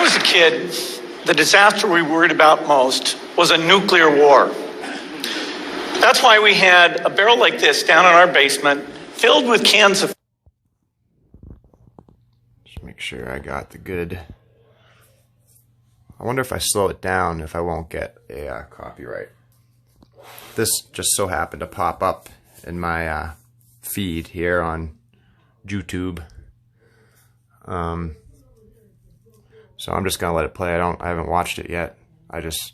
was a kid, the disaster we worried about most was a nuclear war. That's why we had a barrel like this down in our basement filled with cans of... Just make sure I got the good... I wonder if I slow it down if I won't get a copyright. This just so happened to pop up in my feed here on YouTube. So I'm just gonna let it play. I haven't watched it yet. I just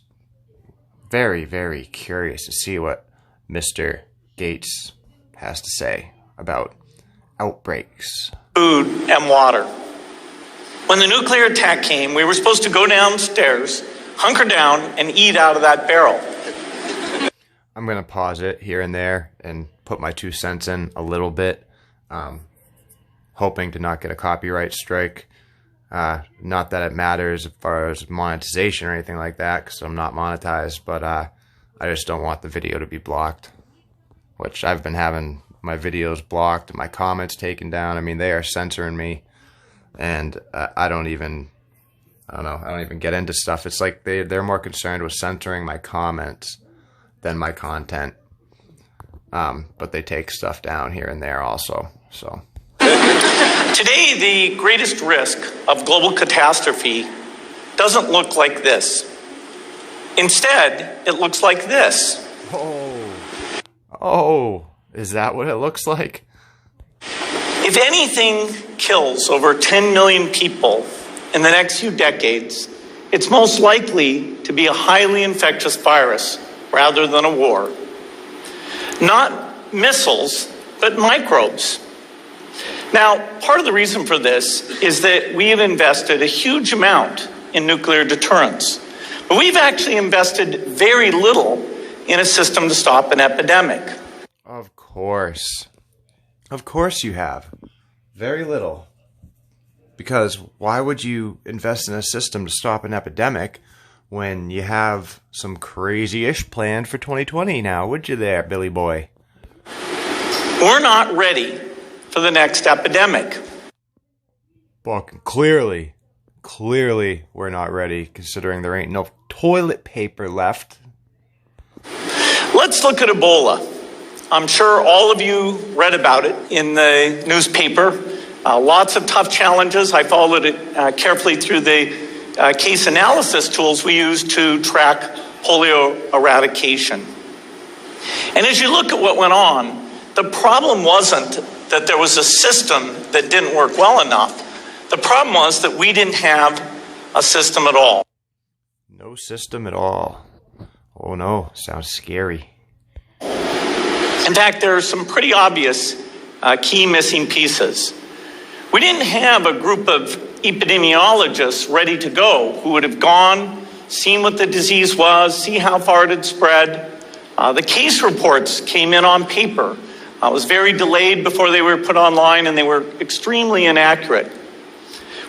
very, very curious to see what Mr. Gates has to say about outbreaks. Food and water. When the nuclear attack came, we were supposed to go downstairs, hunker down, and eat out of that barrel. I'm going to pause it here and there and put my 2 cents in a little bit, hoping to not get a copyright strike. Not that it matters as far as monetization or anything like that, because I'm not monetized, but I just don't want the video to be blocked, which I've been having my videos blocked and my comments taken down. I mean, they are censoring me, and I don't even get into stuff. It's like they're more concerned with censoring my comments than my content. But they take stuff down here and there also. So today, the greatest risk of global catastrophe doesn't look like this. Instead, it looks like this. Oh, is that what it looks like? If anything kills over 10 million people in the next few decades, it's most likely to be a highly infectious virus rather than a war. Not missiles, but microbes. Now, part of the reason for this is that we have invested a huge amount in nuclear deterrence, but we've actually invested very little in a system to stop an epidemic. Of course. Of course you have. Very little. Because why would you invest in a system to stop an epidemic when you have some crazy-ish plan for 2020 now, would you there, Billy boy? We're not ready for the next epidemic. Fucking clearly we're not ready, considering there ain't no toilet paper left. Let's look at Ebola. I'm sure all of you read about it in the newspaper. Lots of tough challenges. I followed it carefully through the case analysis tools we use to track polio eradication. And as you look at what went on, the problem wasn't that there was a system that didn't work well enough. The problem was that we didn't have a system at all. No system at all. Oh no, sounds scary. In fact, there are some pretty obvious key missing pieces. We didn't have a group of epidemiologists ready to go who would have gone, seen what the disease was, see how far it had spread. The case reports came in on paper. It was very delayed before they were put online, and they were extremely inaccurate.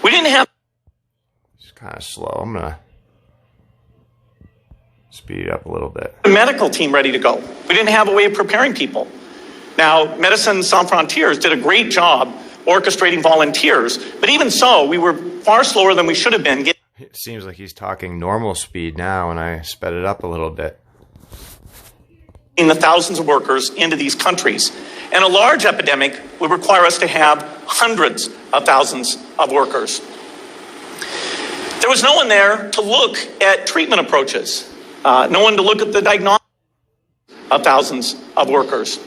We didn't have... It's kind of slow. I'm going to speed it up a little bit. The medical team ready to go. We didn't have a way of preparing people. Now, Médecins Sans Frontières did a great job orchestrating volunteers, but even so, we were far slower than we should have been. It seems like he's talking normal speed now, and I sped it up a little bit. The thousands of workers into these countries. And a large epidemic would require us to have hundreds of thousands of workers. There was no one there to look at treatment approaches. No one to look at the diagnosis of thousands of workers.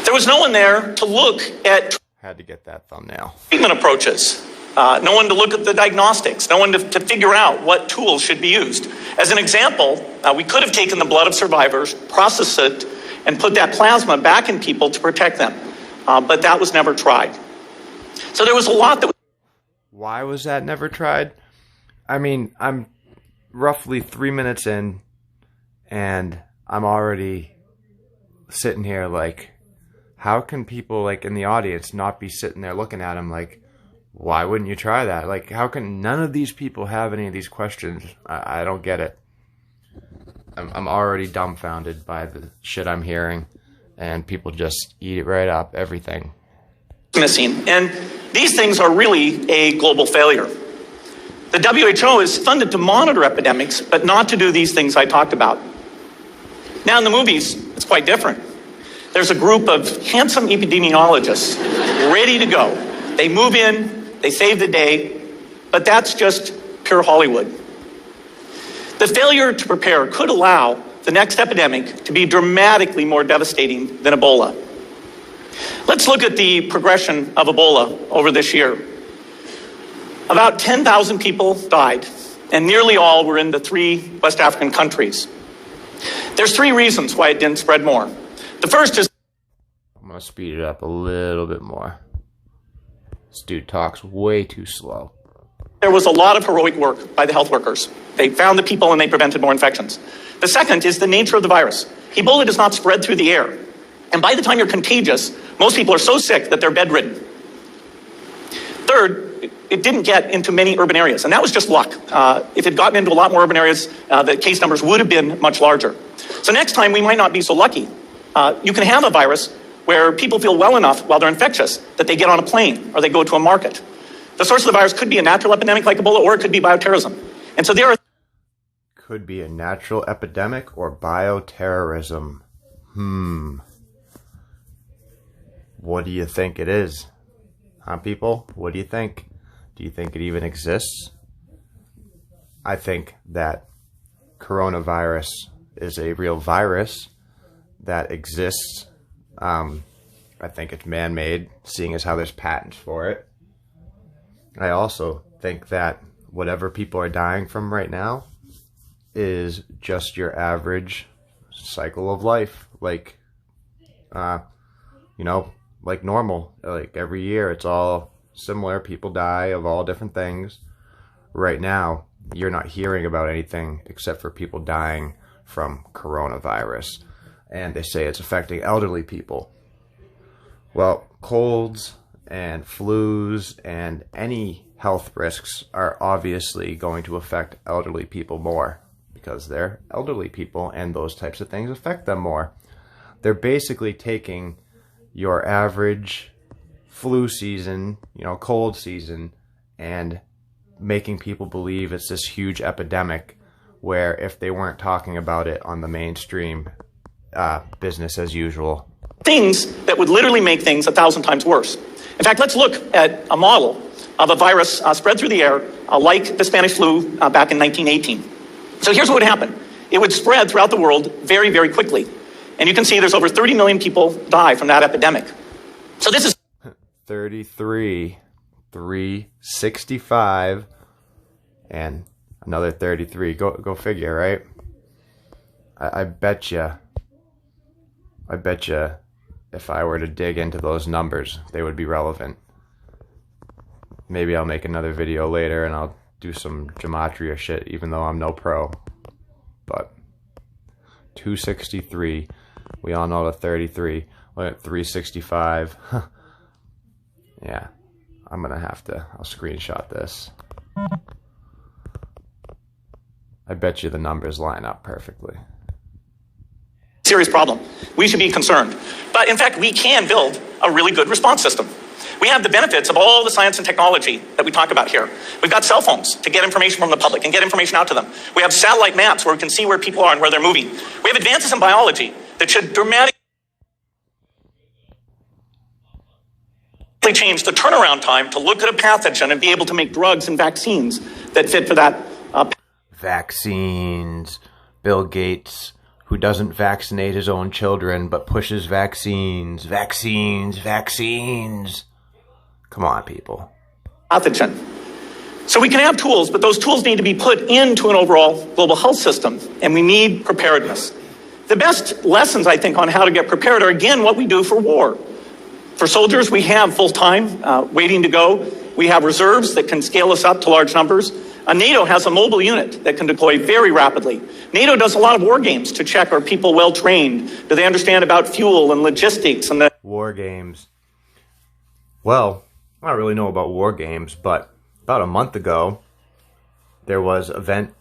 There was no one there to look at... Had to get that thumbnail. Treatment approaches. No one to look at the diagnostics. No one to figure out what tools should be used. As an example, we could have taken the blood of survivors, processed it, and put that plasma back in people to protect them. But that was never tried. So there was a lot that... Why was that never tried? I mean, I'm roughly 3 minutes in, and I'm already sitting here like, how can people like in the audience not be sitting there looking at him like, why wouldn't you try that? Like, how can none of these people have any of these questions? I don't get it. I'm already dumbfounded by the shit I'm hearing, and people just eat it right up, everything. Missing. And these things are really a global failure. The WHO is funded to monitor epidemics, but not to do these things I talked about. Now in the movies, it's quite different. There's a group of handsome epidemiologists ready to go. They move in, they save the day, but that's just pure Hollywood. The failure to prepare could allow the next epidemic to be dramatically more devastating than Ebola. Let's look at the progression of Ebola over this year. About 10,000 people died, and nearly all were in the 3 West African countries. There's 3 reasons why it didn't spread more. The first is... I'm going to speed it up a little bit more. This dude talks way too slow. There was a lot of heroic work by the health workers. They found the people and they prevented more infections. The second is the nature of the virus. Ebola does not spread through the air. And by the time you're contagious, most people are so sick that they're bedridden. Third, it didn't get into many urban areas, and that was just luck. If it had gotten into a lot more urban areas, the case numbers would have been much larger. So next time, we might not be so lucky. You can have a virus where people feel well enough while they're infectious that they get on a plane or they go to a market. The source of the virus could be a natural epidemic like Ebola, or it could be bioterrorism. And so there are... Could be a natural epidemic or bioterrorism. What do you think it is? Huh, people? What do you think? Do you think it even exists? I think that coronavirus is a real virus that exists. I think it's man-made, seeing as how there's patents for it. I also think that whatever people are dying from right now is just your average cycle of life. Like, like normal. Like every year, it's all similar. People die of all different things. Right now, you're not hearing about anything except for people dying from coronavirus. And they say it's affecting elderly people. Well, colds and flus and any health risks are obviously going to affect elderly people more because they're elderly people and those types of things affect them more. They're basically taking your average flu season, cold season, and making people believe it's this huge epidemic where if they weren't talking about it on the mainstream, business as usual. Things that would literally make things 1,000 times worse. In fact, let's look at a model of a virus spread through the air like the Spanish flu back in 1918. So here's what would happen. It would spread throughout the world very, very quickly. And you can see there's over 30 million people die from that epidemic. So this is 33, 365, and another 33. Go figure, right? I bet you if I were to dig into those numbers, they would be relevant. Maybe I'll make another video later and I'll do some gematria shit, even though I'm no pro. But 263, we all know the 33. Look at 365. Yeah, I'm gonna have to, I'll screenshot this. I bet you the numbers line up perfectly. Serious problem. We should be concerned. But in fact, we can build a really good response system. We have the benefits of all the science and technology that we talk about here. We've got cell phones to get information from the public and get information out to them. We have satellite maps where we can see where people are and where they're moving. We have advances in biology that should dramatically change the turnaround time to look at a pathogen and be able to make drugs and vaccines that fit for that. Vaccines. Bill Gates, who doesn't vaccinate his own children, but pushes vaccines. Vaccines. Come on, people. Pathogen. So we can have tools, but those tools need to be put into an overall global health system, and we need preparedness. The best lessons, I think, on how to get prepared are, again, what we do for war. For soldiers, we have full-time, waiting to go. We have reserves that can scale us up to large numbers. NATO has a mobile unit that can deploy very rapidly. NATO does a lot of war games to check, are people well trained? Do they understand about fuel and logistics? And war games. Well, I don't really know about war games, but about a month ago, there was event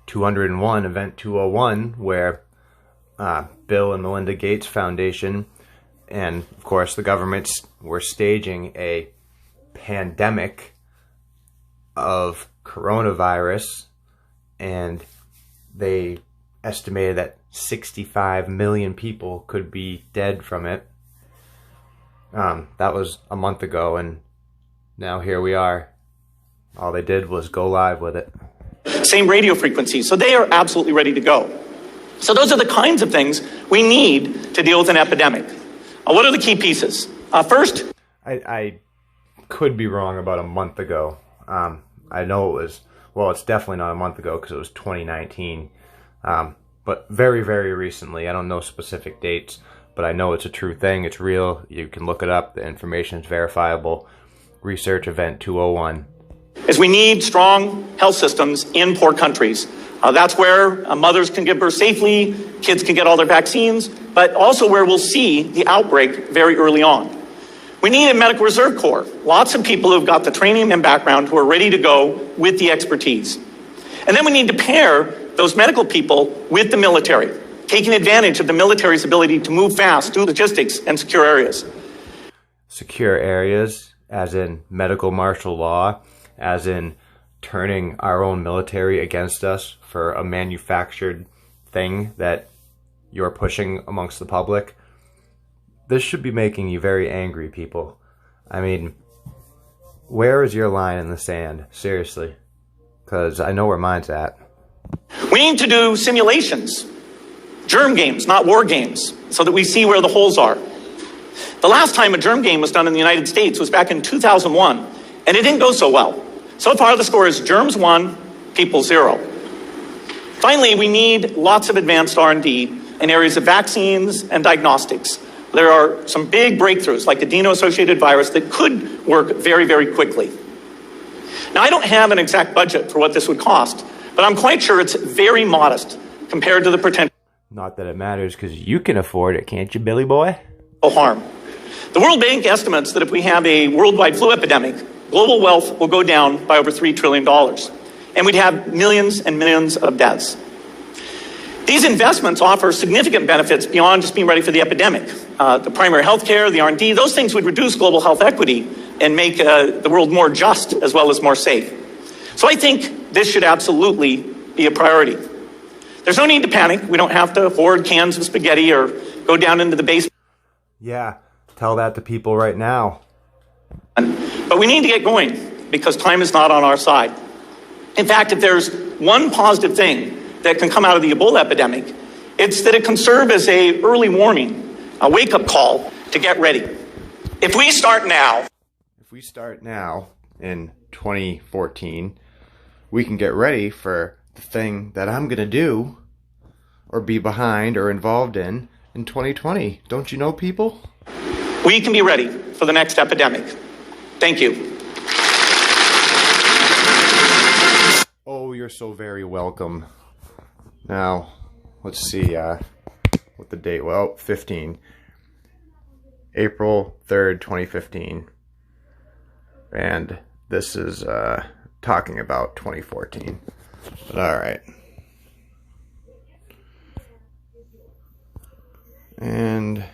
201, event 201, where Bill and Melinda Gates Foundation and, of course, the governments were staging a pandemic of coronavirus, and they estimated that 65 million people could be dead from it. That was a month ago, and now here we are. All they did was go live with it. Same radio frequency, so they are absolutely ready to go. So those are the kinds of things we need to deal with an epidemic. What are the key pieces? First, I could be wrong about a month ago. I know it was, well, it's definitely not a month ago because it was 2019. But very, very recently, I don't know specific dates, but I know it's a true thing. It's real. You can look it up. The information is verifiable. Research Event 201. is we need strong health systems in poor countries. That's where mothers can give birth safely, kids can get all their vaccines, but also where we'll see the outbreak very early on. We need a medical reserve corps. Lots of people who've got the training and background who are ready to go with the expertise. And then we need to pair those medical people with the military, taking advantage of the military's ability to move fast, do logistics, and secure areas. Secure areas, as in medical martial law, as in turning our own military against us for a manufactured thing that you're pushing amongst the public. This should be making you very angry, people. I mean, where is your line in the sand? Seriously. Because I know where mine's at. We need to do simulations, germ games, not war games, so that we see where the holes are. The last time a germ game was done in the United States was back in 2001, and it didn't go so well. So far, the score is germs 1, people 0. Finally, we need lots of advanced R&D in areas of vaccines and diagnostics. There are some big breakthroughs, like adeno-associated virus, that could work very, very quickly. Now, I don't have an exact budget for what this would cost, but I'm quite sure it's very modest compared to the potential Not that it matters, because you can afford it, can't you, Billy boy? harm. The World Bank estimates that if we have a worldwide flu epidemic, global wealth will go down by over $3 trillion, and we'd have millions and millions of deaths. These investments offer significant benefits beyond just being ready for the epidemic. The primary health care, the R&D, those things would reduce global health equity and make the world more just as well as more safe. So I think this should absolutely be a priority. There's no need to panic. We don't have to hoard cans of spaghetti or go down into the basement. Yeah, tell that to people right now. But we need to get going because time is not on our side. In fact, if there's one positive thing that can come out of the Ebola epidemic, it's that it can serve as an early warning, a wake-up call to get ready. If we start now in 2014, we can get ready for the thing that I'm going to do or be behind or involved in 2020. Don't you know, people? we can be ready for the next epidemic. Thank you. Oh, you're so very welcome. Now, let's see what the date, well, 15. April 3rd, 2015. And this is talking about 2014. But alright. And